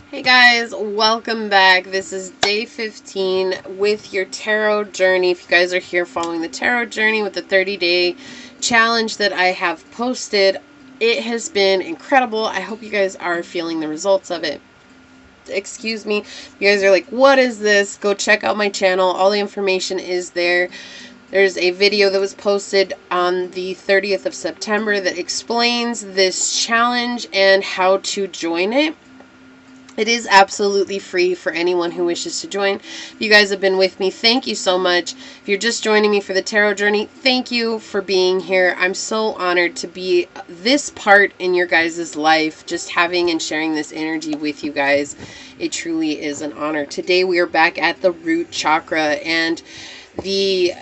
Hey guys, welcome back. This is day 15 with your tarot journey. If you guys are here following the tarot journey with the 30-day challenge that I have posted, it has been incredible. I hope you guys are feeling the results of it. Excuse me, you guys are like, what is this? Go check out my channel. All the information is there. There's a video that was posted on the 30th of September that explains this challenge and how to join it. It is absolutely free for anyone who wishes to join. If you guys have been with me, thank you so much. If you're just joining me for the tarot journey, thank you for being here. I'm so honored to be this part in your guys' life, just having and sharing this energy with you guys. It truly is an honor. Today we are back at the root chakra, and the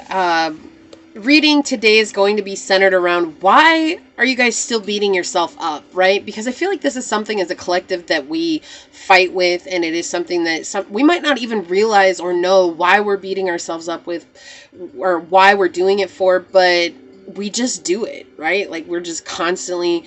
reading today is going to be centered around why are you guys still beating yourself up, right? Because I feel like this is something as a collective that we fight with, and it is something that we might not even realize or know why we're beating ourselves up with or why we're doing it for, but we just do it, right? Like we're just constantly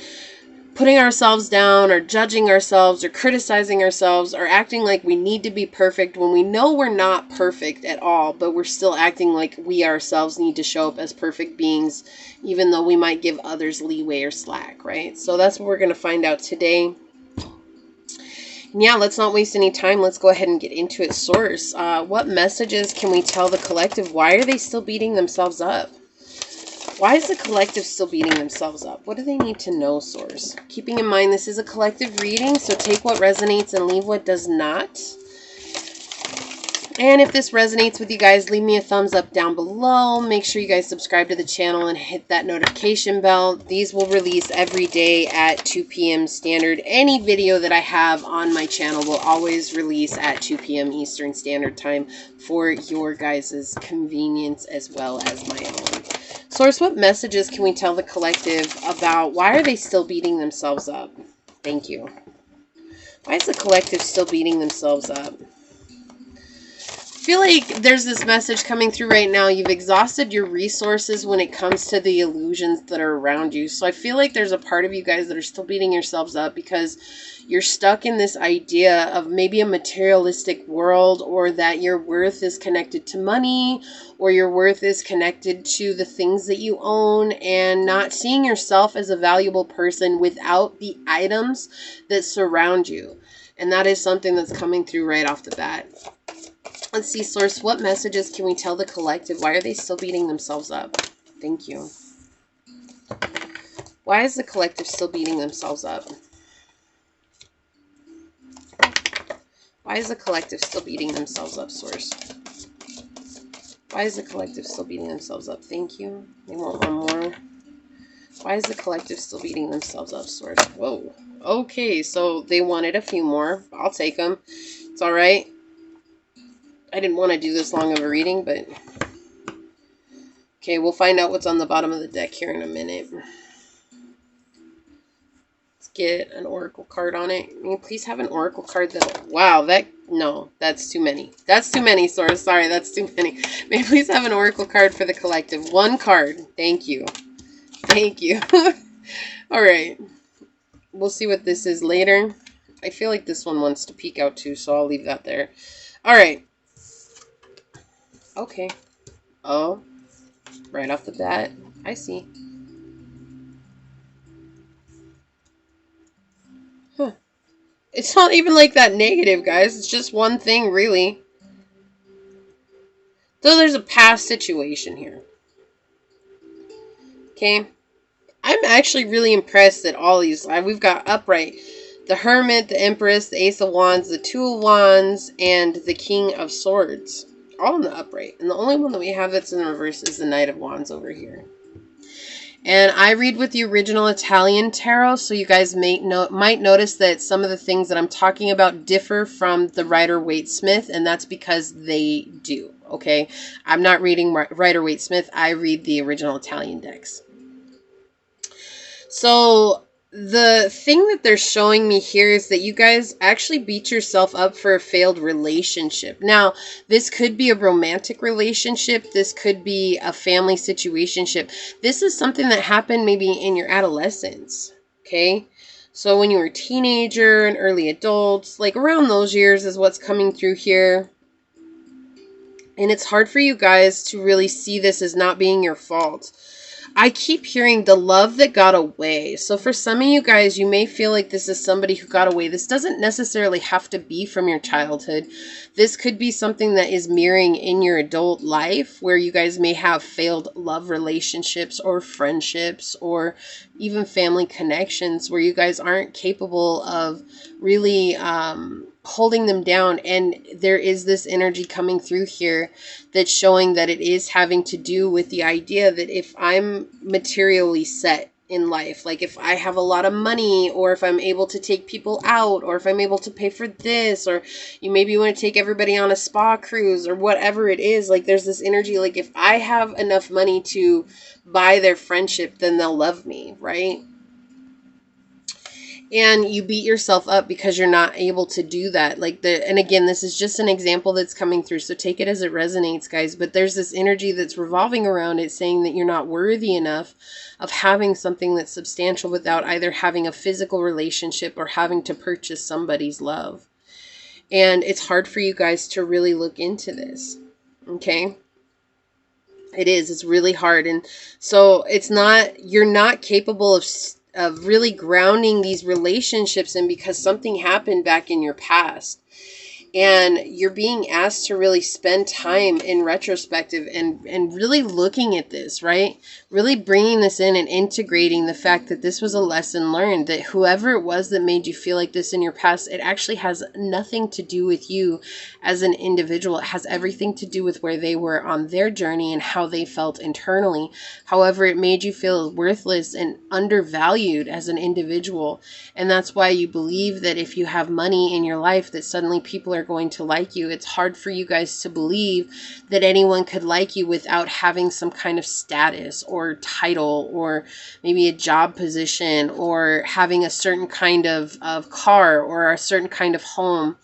putting ourselves down or judging ourselves or criticizing ourselves or acting like we need to be perfect when we know we're not perfect at all, but we're still acting like we ourselves need to show up as perfect beings, even though we might give others leeway or slack, right? So that's what we're going to find out today. Yeah, let's not waste any time. Let's go ahead and get into it. Source, what messages can we tell the collective? Why are they still beating themselves up? Why is the collective still beating themselves up? What do they need to know, Source? Keeping in mind this is a collective reading, so take what resonates and leave what does not. And if this resonates with you guys, leave me a thumbs up down below. Make sure you guys subscribe to the channel and hit that notification bell. These will release every day at 2 p.m. Standard. Any video that I have on my channel will always release at 2 p.m. Eastern Standard Time for your guys' convenience as well as my own. Source, what messages can we tell the collective about why are they still beating themselves up? Thank you. Why is the collective still beating themselves up? I feel like there's this message coming through right now. You've exhausted your resources when it comes to the illusions that are around you. So I feel like there's a part of you guys that are still beating yourselves up because you're stuck in this idea of maybe a materialistic world, or that your worth is connected to money, or your worth is connected to the things that you own, and not seeing yourself as a valuable person without the items that surround you. And that is something that's coming through right off the bat. Let's see, Source, what messages can we tell the collective? Why are they still beating themselves up? Thank you. Why is the collective still beating themselves up? Why is the collective still beating themselves up, Source? Why is the collective still beating themselves up? Thank you. They want one more. Why is the collective still beating themselves up, Source? Whoa. Okay, so they wanted a few more. I'll take them. It's all right. I didn't want to do this long of a reading, but okay, we'll find out what's on the bottom of the deck here in a minute. Let's get an oracle card on it. Can you please have an oracle card that... Wow, no, that's too many. That's too many, Source. Sorry, that's too many. May I please have an oracle card for the collective? One card. Thank you. Thank you. All right. We'll see what this is later. I feel like this one wants to peek out too, so I'll leave that there. All right. Okay. Oh, right off the bat, I see. Huh. It's not even like that negative, guys. It's just one thing, really. Though there's a past situation here. Okay. I'm actually really impressed that all these... We've got upright. The Hermit, the Empress, the Ace of Wands, the Two of Wands, and the King of Swords. All in the upright. And the only one that we have that's in the reverse is the Knight of Wands over here. And I read with the original Italian tarot, so you guys might notice that some of the things that I'm talking about differ from the Rider-Waite-Smith, and that's because they do, okay? I'm not reading Rider-Waite-Smith. I read the original Italian decks. So the thing that they're showing me here is that you guys actually beat yourself up for a failed relationship. Now, this could be a romantic relationship. This could be a family situationship. This is something that happened maybe in your adolescence, okay? So when you were a teenager and early adults, like around those years is what's coming through here. And it's hard for you guys to really see this as not being your fault. I keep hearing the love that got away. So for some of you guys, you may feel like this is somebody who got away. This doesn't necessarily have to be from your childhood. This could be something that is mirroring in your adult life where you guys may have failed love relationships or friendships or even family connections where you guys aren't capable of really holding them down. And there is this energy coming through here that's showing that it is having to do with the idea that if I'm materially set in life, like if I have a lot of money, or if I'm able to take people out, or if I'm able to pay for this, or you maybe want to take everybody on a spa cruise or whatever it is, like there's this energy like if I have enough money to buy their friendship, then they'll love me, right? And you beat yourself up because you're not able to do that. And again, this is just an example that's coming through, so take it as it resonates, guys. But there's this energy that's revolving around it saying that you're not worthy enough of having something that's substantial without either having a physical relationship or having to purchase somebody's love. And it's hard for you guys to really look into this, okay? It's really hard. And so you're not capable of really grounding these relationships in because something happened back in your past. And you're being asked to really spend time in retrospective and really looking at this, right? Really bringing this in and integrating the fact that this was a lesson learned, that whoever it was that made you feel like this in your past, it actually has nothing to do with you as an individual. It has everything to do with where they were on their journey and how they felt internally. However, it made you feel worthless and undervalued as an individual. And that's why you believe that if you have money in your life, that suddenly people are going to like you. It's hard for you guys to believe that anyone could like you without having some kind of status or title or maybe a job position or having a certain kind of car or a certain kind of home.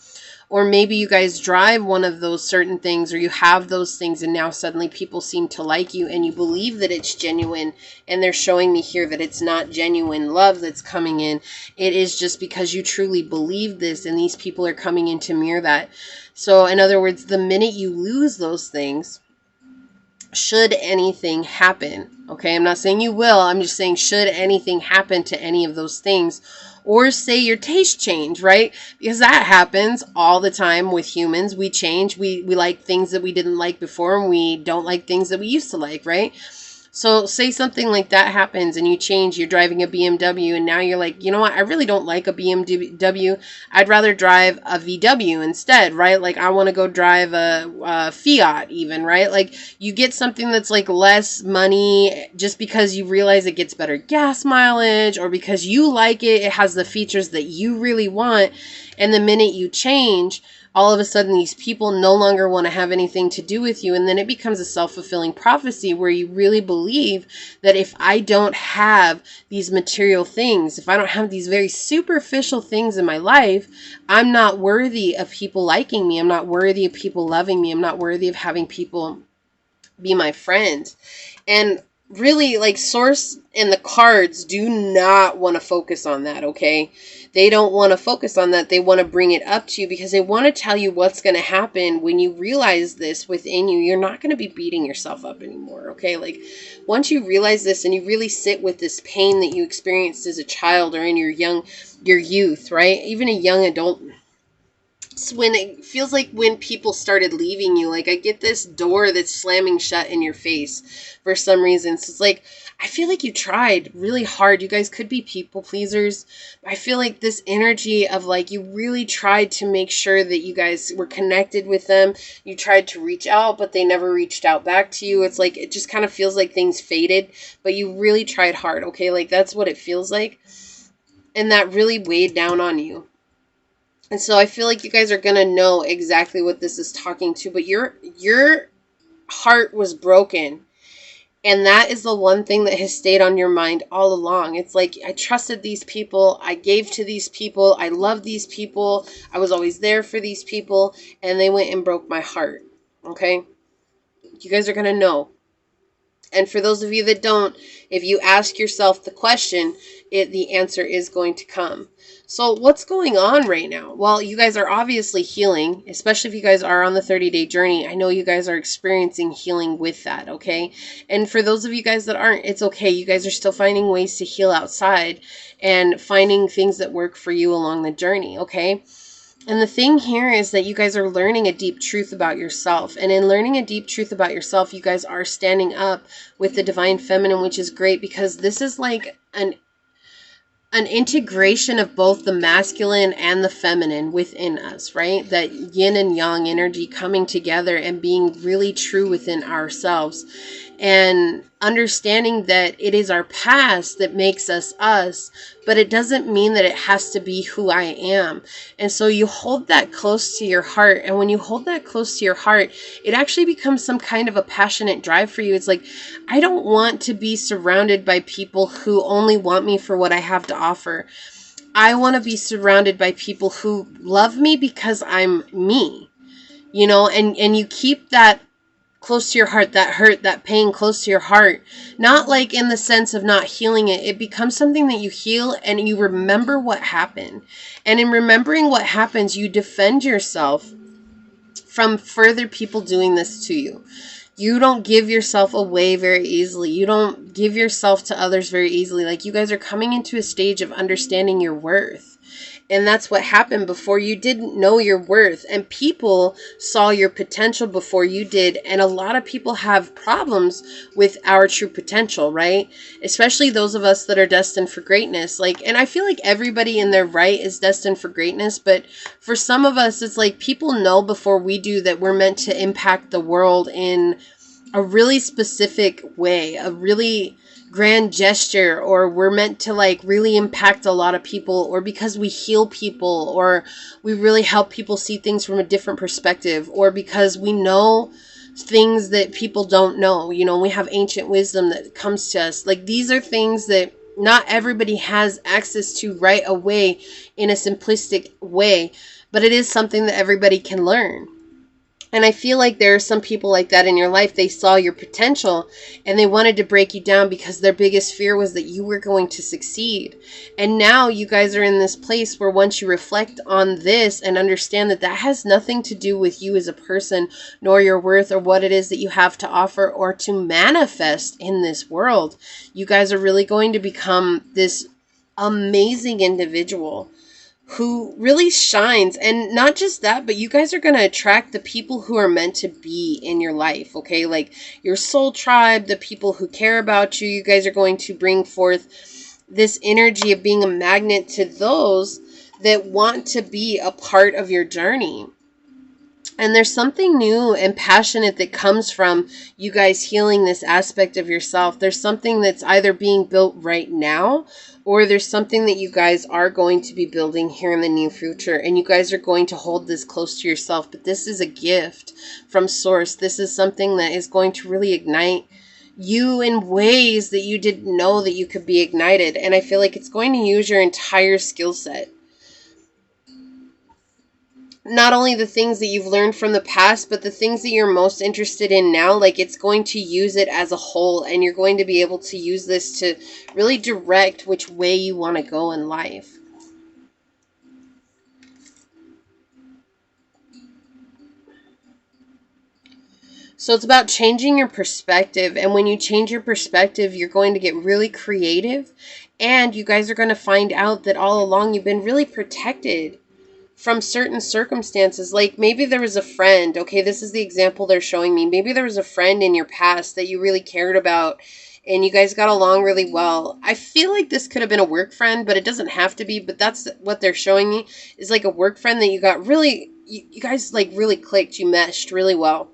Or maybe you guys drive one of those certain things, or you have those things, and now suddenly people seem to like you and you believe that it's genuine. And they're showing me here that it's not genuine love that's coming in. It is just because you truly believe this, and these people are coming in to mirror that. So in other words, the minute you lose those things, should anything happen, okay, I'm not saying you will, I'm just saying should anything happen to any of those things, or say your taste change, right? Because that happens all the time with humans. We change. We like things that we didn't like before, and we don't like things that we used to like, right? So say something like that happens and you change, you're driving a BMW and now you're like, you know what, I really don't like a BMW. I'd rather drive a VW instead, right? Like I want to go drive a Fiat even, right? Like you get something that's like less money just because you realize it gets better gas mileage, or because you like it, it has the features that you really want. And the minute you change, all of a sudden these people no longer want to have anything to do with you. And then it becomes a self-fulfilling prophecy where you really believe that if I don't have these material things, if I don't have these very superficial things in my life, I'm not worthy of people liking me. I'm not worthy of people loving me. I'm not worthy of having people be my friend. And really, like, Source and the cards do not want to focus on that, okay? They don't want to focus on that. They want to bring it up to you because they want to tell you what's going to happen when you realize this within you. You're not going to be beating yourself up anymore, okay? Like, once you realize this and you really sit with this pain that you experienced as a child or in your youth, right? Even a young adult, when it feels like when people started leaving you, like I get this door that's slamming shut in your face for some reason. So it's like, I feel like you tried really hard. You guys could be people pleasers. I feel like this energy of like, you really tried to make sure that you guys were connected with them. You tried to reach out, but they never reached out back to you. It's like, it just kind of feels like things faded, but you really tried hard. Okay. Like that's what it feels like. And that really weighed down on you. And so I feel like you guys are going to know exactly what this is talking to, but your heart was broken. And that is the one thing that has stayed on your mind all along. It's like, I trusted these people. I gave to these people. I loved these people. I was always there for these people. And they went and broke my heart. Okay? You guys are going to know. And for those of you that don't, if you ask yourself the question, the answer is going to come. So what's going on right now? Well, you guys are obviously healing, especially if you guys are on the 30-day journey. I know you guys are experiencing healing with that, okay? And for those of you guys that aren't, it's okay. You guys are still finding ways to heal outside and finding things that work for you along the journey, okay? And the thing here is that you guys are learning a deep truth about yourself. And in learning a deep truth about yourself, you guys are standing up with the divine feminine, which is great because this is like an integration of both the masculine and the feminine within us, right? That yin and yang energy coming together and being really true within ourselves. And understanding that it is our past that makes us us, but it doesn't mean that it has to be who I am. And so you hold that close to your heart. And when you hold that close to your heart, it actually becomes some kind of a passionate drive for you. It's like, I don't want to be surrounded by people who only want me for what I have to offer. I want to be surrounded by people who love me because I'm me, you know, and you keep that close to your heart, that hurt, that pain close to your heart. Not like in the sense of not healing it. It becomes something that you heal and you remember what happened. And in remembering what happens, you defend yourself from further people doing this to you. You don't give yourself away very easily. You don't give yourself to others very easily. Like, you guys are coming into a stage of understanding your worth. And that's what happened before. You didn't know your worth, and people saw your potential before you did. And a lot of people have problems with our true potential, right? Especially those of us that are destined for greatness. Like, and I feel like everybody in their right is destined for greatness, but for some of us, it's like people know before we do that we're meant to impact the world in a really specific way, a really grand gesture, or we're meant to like really impact a lot of people, or because we heal people, or we really help people see things from a different perspective, or because we know things that people don't know. You know, we have ancient wisdom that comes to us. Like, these are things that not everybody has access to right away in a simplistic way, but it is something that everybody can learn. And I feel like there are some people like that in your life. They saw your potential and they wanted to break you down because their biggest fear was that you were going to succeed. And now you guys are in this place where once you reflect on this and understand that that has nothing to do with you as a person, nor your worth or what it is that you have to offer or to manifest in this world, you guys are really going to become this amazing individual who really shines. And not just that, but you guys are going to attract the people who are meant to be in your life, okay? Like your soul tribe, the people who care about you. You guys are going to bring forth this energy of being a magnet to those that want to be a part of your journey. And there's something new and passionate that comes from you guys healing this aspect of yourself. There's something that's either being built right now, or there's something that you guys are going to be building here in the near future. And you guys are going to hold this close to yourself. But this is a gift from Source. This is something that is going to really ignite you in ways that you didn't know that you could be ignited. And I feel like it's going to use your entire skill set. Not only the things that you've learned from the past, but the things that you're most interested in now. Like, it's going to use it as a whole, and you're going to be able to use this to really direct which way you want to go in life. So it's about changing your perspective. And when you change your perspective, you're going to get really creative. And you guys are going to find out that all along you've been really protected from certain circumstances. Like, maybe there was a friend, okay, this is the example they're showing me. Maybe there was a friend in your past that you really cared about and you guys got along really well. I feel like this could have been a work friend, but it doesn't have to be. But that's what they're showing me, is like a work friend that you got really, you guys like really clicked, you meshed really well.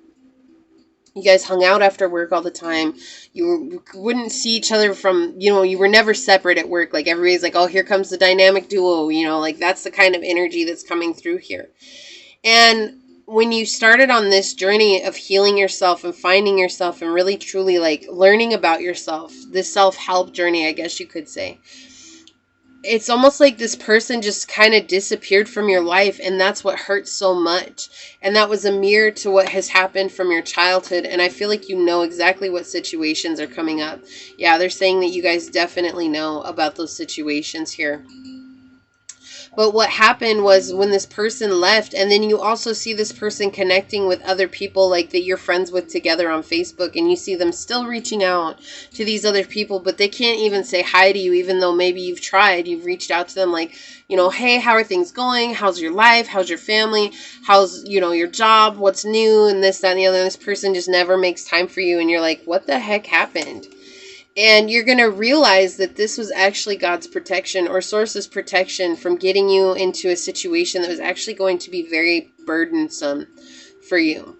You guys hung out after work all the time. You wouldn't see each other from, you know, you were never separate at work. Like, everybody's like, oh, here comes the dynamic duo, you know, like that's the kind of energy that's coming through here. And when you started on this journey of healing yourself and finding yourself and really truly like learning about yourself, this self-help journey, I guess you could say, it's almost like this person just kind of disappeared from your life, and that's what hurts so much. And that was a mirror to what has happened from your childhood, and I feel like you know exactly what situations are coming up. Yeah, they're saying that you guys definitely know about those situations here. But what happened was when this person left, and then you also see this person connecting with other people like that you're friends with together on Facebook, and you see them still reaching out to these other people, but they can't even say hi to you, even though maybe you've tried. You've reached out to them like, hey, how are things going? How's your life? How's your family? How's, your job? What's new? And this, that, and the other. And this person just never makes time for you, and you're like, what the heck happened? And you're going to realize that this was actually God's protection or Source's protection from getting you into a situation that was actually going to be very burdensome for you.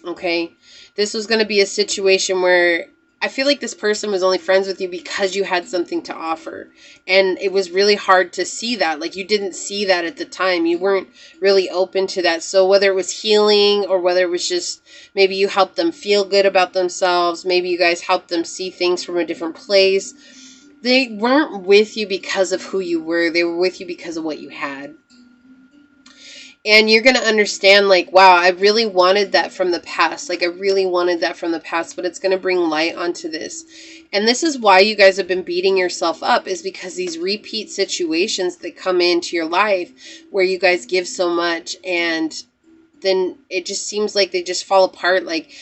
Okay? This was going to be a situation where I feel like this person was only friends with you because you had something to offer. And it was really hard to see that. Like, you didn't see that at the time. You weren't really open to that. So whether it was healing or whether it was just maybe you helped them feel good about themselves, maybe you guys helped them see things from a different place, they weren't with you because of who you were. They were with you because of what you had. And you're going to understand, like, wow, I really wanted that from the past. Like, I really wanted that from the past, but it's going to bring light onto this. And this is why you guys have been beating yourself up, is because these repeat situations that come into your life where you guys give so much and then it just seems like they just fall apart. Like,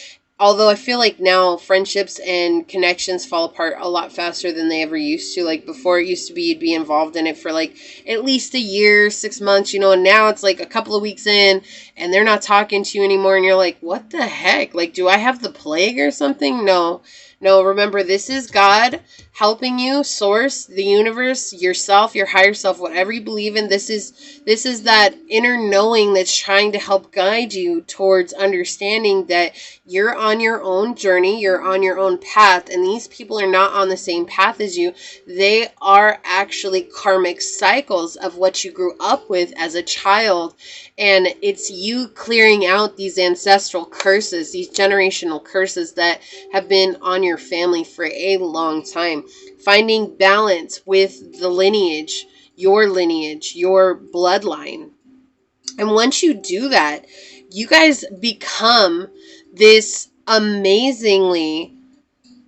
although I feel like now friendships and connections fall apart a lot faster than they ever used to. Like, before it used to be you'd be involved in it for like at least a year, 6 months, and now it's like a couple of weeks in and they're not talking to you anymore. And you're like, what the heck? Like, do I have the plague or something? No, remember, this is God helping you, Source, the universe, yourself, your higher self, whatever you believe in. This is that inner knowing that's trying to help guide you towards understanding that you're on your own journey, you're on your own path, and these people are not on the same path as you. They are actually karmic cycles of what you grew up with as a child, and it's you clearing out these ancestral curses, these generational curses that have been on your family for a long time. Finding balance with the lineage, your bloodline. And once you do that, you guys become this amazingly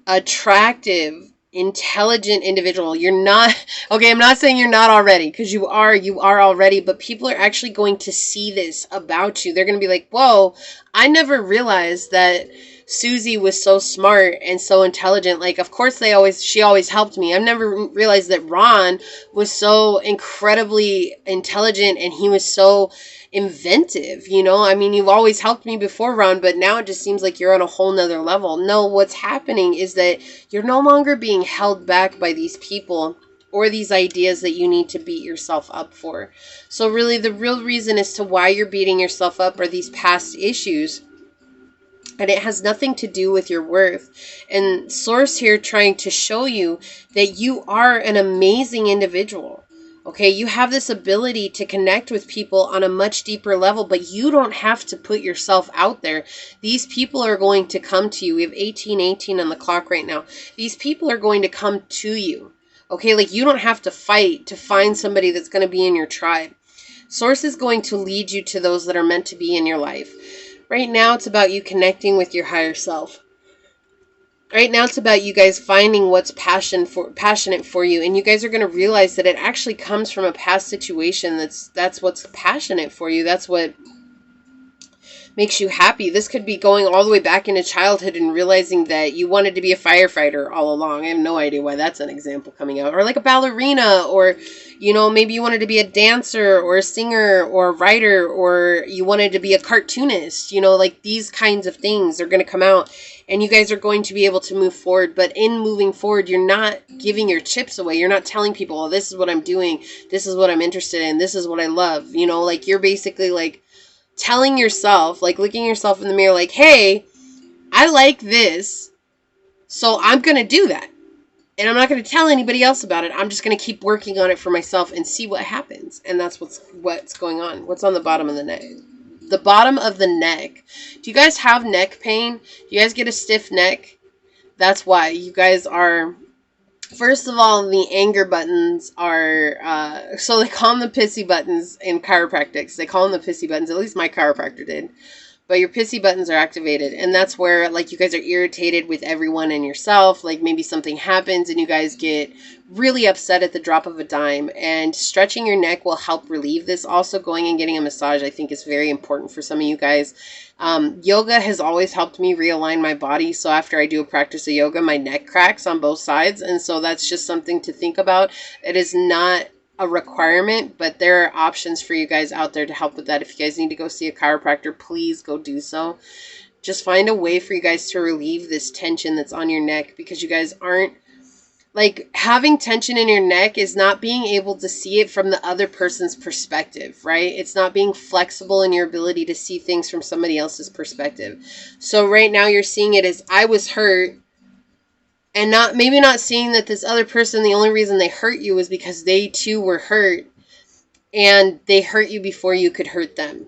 attractive, intelligent individual. You're not, okay, I'm not saying you're not already, because you are already, but people are actually going to see this about you. They're going to be like, whoa, I never realized that Susie was so smart and so intelligent. Like, of course she always helped me. I've never realized that Ron was so incredibly intelligent and he was so inventive. I mean, you've always helped me before, Ron, but now it just seems like you're on a whole nother level. No, what's happening is that you're no longer being held back by these people or these ideas that you need to beat yourself up for. So really, the real reason as to why you're beating yourself up are these past issues. And it has nothing to do with your worth. And Source here trying to show you that you are an amazing individual. Okay, you have this ability to connect with people on a much deeper level, but you don't have to put yourself out there. These people are going to come to you. We have 1818 on the clock right now. These people are going to come to you. Okay, like, you don't have to fight to find somebody that's going to be in your tribe. Source is going to lead you to those that are meant to be in your life. Right now, it's about you connecting with your higher self. Right now, it's about you guys finding what's passionate for you. And you guys are going to realize that it actually comes from a past situation that's what's passionate for you. That's what makes you happy. This could be going all the way back into childhood and realizing that you wanted to be a firefighter all along. I have no idea why that's an example coming out. Or like a ballerina, or, maybe you wanted to be a dancer or a singer or a writer, or you wanted to be a cartoonist. Like, these kinds of things are going to come out and you guys are going to be able to move forward. But in moving forward, you're not giving your chips away. You're not telling people, oh, this is what I'm doing. This is what I'm interested in. This is what I love. Like, you're basically like telling yourself, like looking yourself in the mirror, like, hey, I like this, so I'm going to do that. And I'm not going to tell anybody else about it. I'm just going to keep working on it for myself and see what happens. And that's what's going on. What's on the bottom of the neck? The bottom of the neck. Do you guys have neck pain? Do you guys get a stiff neck? That's why. You guys are First of all, the anger buttons are, so they call them the pissy buttons in chiropractics. They call them the pissy buttons. At least my chiropractor did. But your pissy buttons are activated. And that's where, like, you guys are irritated with everyone and yourself. Like, maybe something happens and you guys get really upset at the drop of a dime. And stretching your neck will help relieve this. Also, going and getting a massage, I think, is very important for some of you guys. Yoga has always helped me realign my body. So after I do a practice of yoga, my neck cracks on both sides. And so that's just something to think about. It is not a requirement, but there are options for you guys out there to help with that. If you guys need to go see a chiropractor, please go do so. Just find a way for you guys to relieve this tension that's on your neck, because you guys aren't, like, having tension in your neck is not being able to see it from the other person's perspective, right? It's not being flexible in your ability to see things from somebody else's perspective. So right now you're seeing it as, I was hurt, and maybe not seeing that this other person, the only reason they hurt you is because they too were hurt, and they hurt you before you could hurt them.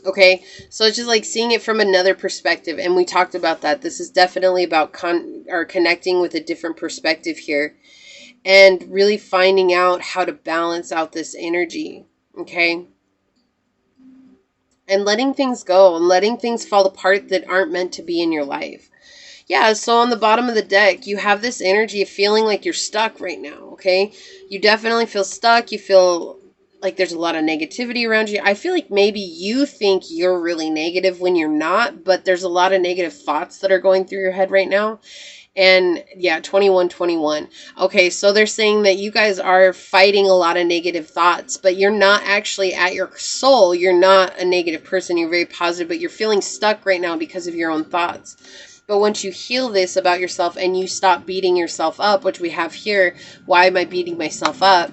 Okay, so it's just like seeing it from another perspective, and we talked about that. This is definitely about connecting with a different perspective here, and really finding out how to balance out this energy. Okay, and letting things go and letting things fall apart that aren't meant to be in your life. Yeah, so on the bottom of the deck, you have this energy of feeling like you're stuck right now, okay? You definitely feel stuck. You feel like there's a lot of negativity around you. I feel like maybe you think you're really negative when you're not, but there's a lot of negative thoughts that are going through your head right now. And yeah, 2121. Okay, so they're saying that you guys are fighting a lot of negative thoughts, but you're not actually at your soul. You're not a negative person. You're very positive, but you're feeling stuck right now because of your own thoughts. But once you heal this about yourself and you stop beating yourself up, which we have here, why am I beating myself up?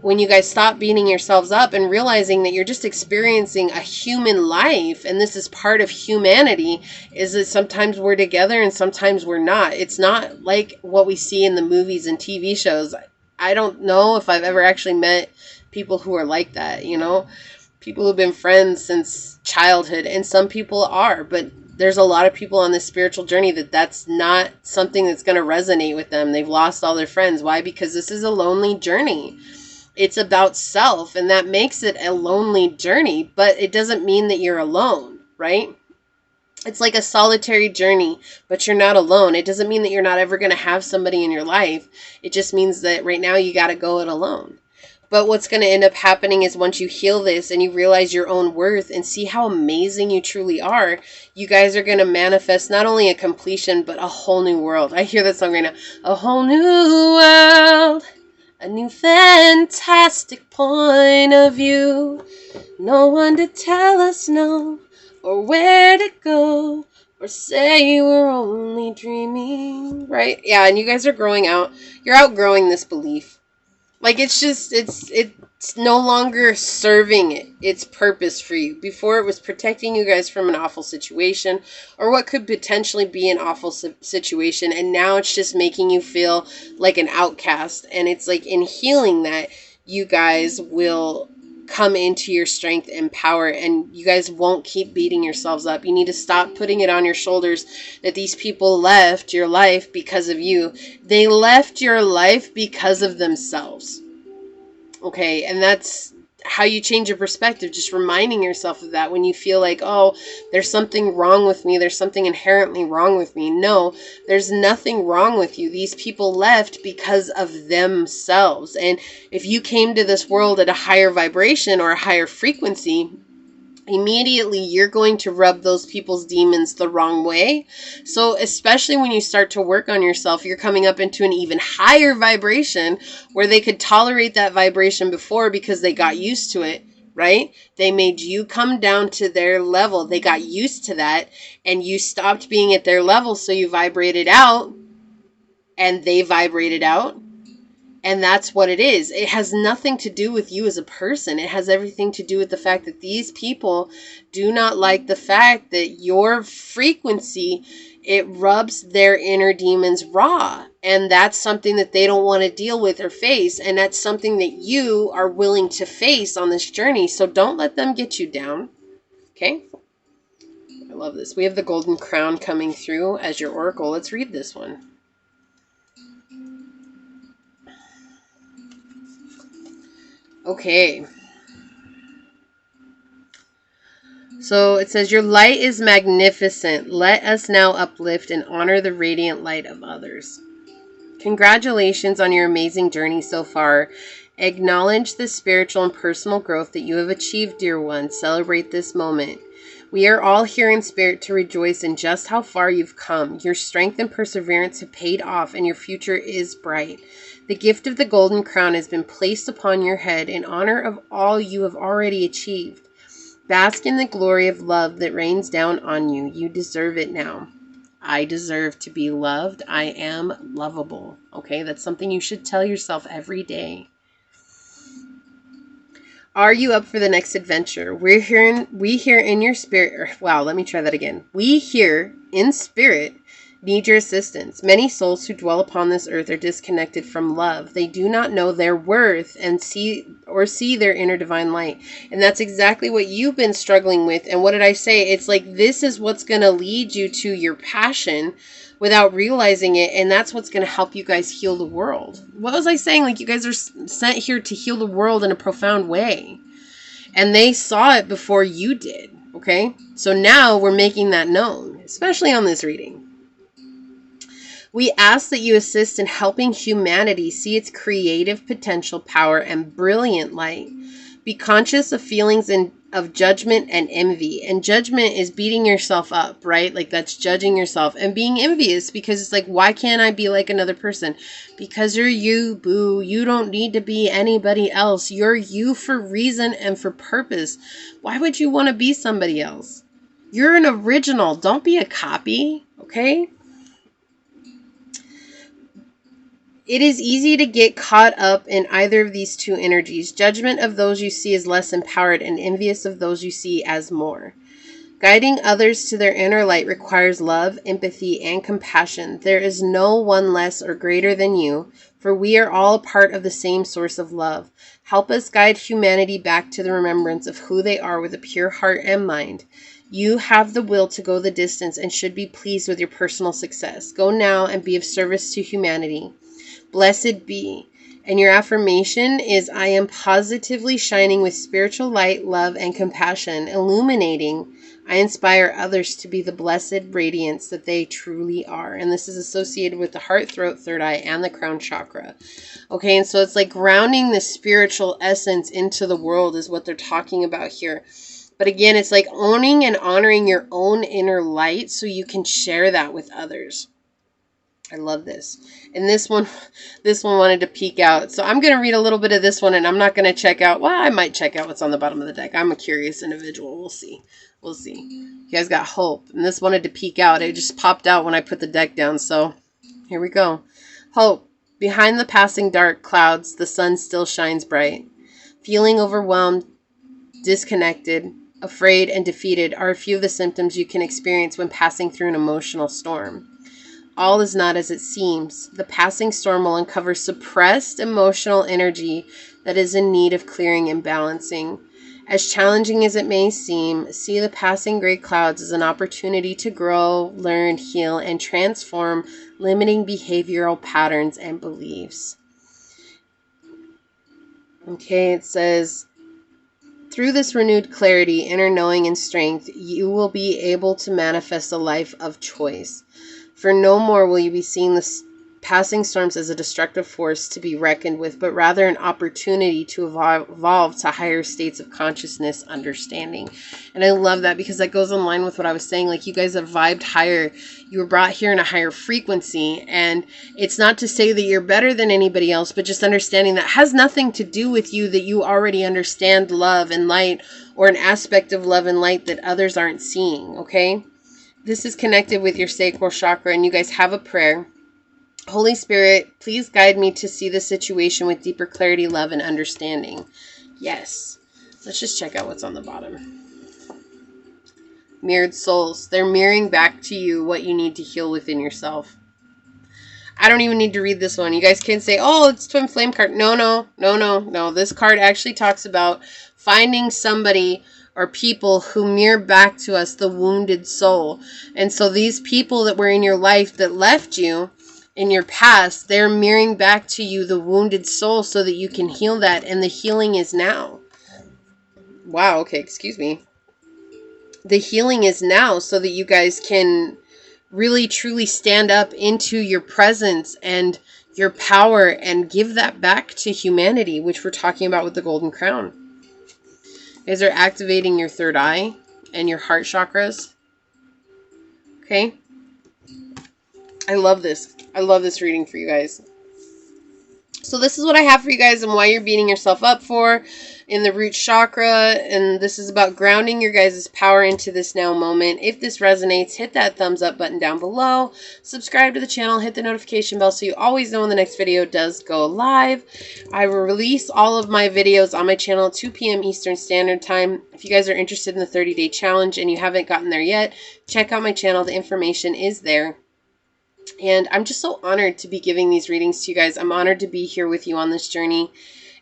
When you guys stop beating yourselves up and realizing that you're just experiencing a human life, and this is part of humanity, is that sometimes we're together and sometimes we're not. It's not like what we see in the movies and TV shows. I don't know if I've ever actually met people who are like that, you know? People who've been friends since childhood, and some people are, but there's a lot of people on this spiritual journey that's not something that's going to resonate with them. They've lost all their friends. Why? Because this is a lonely journey. It's about self, and that makes it a lonely journey, but it doesn't mean that you're alone, right? It's like a solitary journey, but you're not alone. It doesn't mean that you're not ever going to have somebody in your life. It just means that right now you got to go it alone. But what's going to end up happening is once you heal this and you realize your own worth and see how amazing you truly are, you guys are going to manifest not only a completion, but a whole new world. I hear that song right now. A whole new world, a new fantastic point of view. No one to tell us no, or where to go, or say we're only dreaming, right? Yeah, and you guys are growing out. You're outgrowing this belief. Like, it's just, it's no longer serving its purpose for you. Before, it was protecting you guys from an awful situation, or what could potentially be an awful situation, and now it's just making you feel like an outcast. And it's like, in healing that, you guys will come into your strength and power, and you guys won't keep beating yourselves up. You need to stop putting it on your shoulders that these people left your life because of you. They left your life because of themselves. Okay, and that's how you change your perspective, just reminding yourself of that when you feel like, oh, there's something wrong with me, there's something inherently wrong with me. No, there's nothing wrong with you. These people left because of themselves. And if you came to this world at a higher vibration or a higher frequency, immediately you're going to rub those people's demons the wrong way. So especially when you start to work on yourself, you're coming up into an even higher vibration where they could tolerate that vibration before because they got used to it, right? They made you come down to their level. They got used to that, and you stopped being at their level, so you vibrated out and they vibrated out. And that's what it is. It has nothing to do with you as a person. It has everything to do with the fact that these people do not like the fact that your frequency, it rubs their inner demons raw. And that's something that they don't want to deal with or face. And that's something that you are willing to face on this journey. So don't let them get you down. Okay? I love this. We have the Golden Crown coming through as your oracle. Let's read this one. Okay. So it says, your light is magnificent. Let us now uplift and honor the radiant light of others. Congratulations on your amazing journey so far. Acknowledge the spiritual and personal growth that you have achieved, dear one. Celebrate this moment. We are all here in spirit to rejoice in just how far you've come. Your strength and perseverance have paid off, and your future is bright. The gift of the golden crown has been placed upon your head in honor of all you have already achieved. Bask in the glory of love that rains down on you. You deserve it now. I deserve to be loved. I am lovable. Okay, that's something you should tell yourself every day. Are you up for the next adventure? We here in your spirit. Wow, let me try that again. We here in spirit need your assistance. Many souls who dwell upon this earth are disconnected from love. They do not know their worth and see their inner divine light. And that's exactly what you've been struggling with. And what did I say? It's like, this is what's going to lead you to your passion without realizing it. And that's what's going to help you guys heal the world. What was I saying? Like, you guys are sent here to heal the world in a profound way. And they saw it before you did. Okay? So now we're making that known, especially on this reading. We ask that you assist in helping humanity see its creative potential, power, and brilliant light. Be conscious of feelings of judgment and envy. And judgment is beating yourself up, right? Like, that's judging yourself. And being envious, because it's like, why can't I be like another person? Because you're you, boo. You don't need to be anybody else. You're you for reason and for purpose. Why would you want to be somebody else? You're an original. Don't be a copy, okay? It is easy to get caught up in either of these two energies. Judgment of those you see as less empowered and envious of those you see as more. Guiding others to their inner light requires love, empathy, and compassion. There is no one less or greater than you, for we are all a part of the same source of love. Help us guide humanity back to the remembrance of who they are with a pure heart and mind. You have the will to go the distance and should be pleased with your personal success. Go now and be of service to humanity. Blessed be. And your affirmation is, I am positively shining with spiritual light, love, and compassion, illuminating. I inspire others to be the blessed radiance that they truly are. And this is associated with the heart, throat, third eye, and the crown chakra. Okay, and so it's like grounding the spiritual essence into the world is what they're talking about here. But again, it's like owning and honoring your own inner light so you can share that with others. I love this. And this one wanted to peek out. So I'm going to read a little bit of this one, and I'm not going to check out. Well, I might check out what's on the bottom of the deck. I'm a curious individual. We'll see. We'll see. You guys got hope. And this wanted to peek out. It just popped out when I put the deck down. So here we go. Hope. Behind the passing dark clouds, the sun still shines bright. Feeling overwhelmed, disconnected, afraid, and defeated are a few of the symptoms you can experience when passing through an emotional storm. All is not as it seems. The passing storm will uncover suppressed emotional energy that is in need of clearing and balancing. As challenging as it may seem, see the passing gray clouds as an opportunity to grow, learn, heal, and transform limiting behavioral patterns and beliefs. Okay, it says, through this renewed clarity, inner knowing, and strength, you will be able to manifest a life of choice. For no more will you be seeing the passing storms as a destructive force to be reckoned with, but rather an opportunity to evolve to higher states of consciousness, understanding. And I love that because that goes in line with what I was saying. Like, you guys have vibed higher. You were brought here in a higher frequency. And it's not to say that you're better than anybody else, but just understanding that has nothing to do with you, that you already understand love and light, or an aspect of love and light that others aren't seeing, okay? This is connected with your sacral chakra, and you guys have a prayer. Holy Spirit, please guide me to see the situation with deeper clarity, love, and understanding. Yes. Let's just check out what's on the bottom. Mirrored souls. They're mirroring back to you what you need to heal within yourself. I don't even need to read this one. You guys can say, oh, it's Twin Flame card. No. This card actually talks about finding somebody or people who mirror back to us the wounded soul. And so these people that were in your life that left you, in your past, they're mirroring back to you the wounded soul so that you can heal that. And the healing is now. Wow, okay, excuse me. The healing is now so that you guys can really truly stand up into your presence and your power and give that back to humanity, which we're talking about with the golden crown. You guys are activating your third eye and your heart chakras. Okay? I love this. I love this reading for you guys. So this is what I have for you guys and why you're beating yourself up for in the root chakra. And this is about grounding your guys' power into this now moment. If this resonates, hit that thumbs up button down below. Subscribe to the channel. Hit the notification bell so you always know when the next video does go live. I will release all of my videos on my channel at 2 p.m. Eastern Standard Time. If you guys are interested in the 30-day challenge and you haven't gotten there yet, check out my channel. The information is there. And I'm just so honored to be giving these readings to you guys. I'm honored to be here with you on this journey.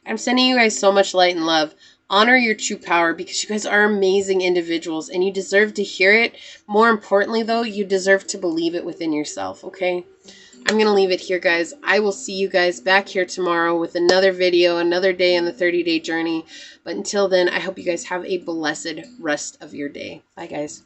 I'm sending you guys so much light and love. Honor your true power because you guys are amazing individuals and you deserve to hear it. More importantly, though, you deserve to believe it within yourself, okay? I'm going to leave it here, guys. I will see you guys back here tomorrow with another video, another day on the 30-day journey. But until then, I hope you guys have a blessed rest of your day. Bye, guys.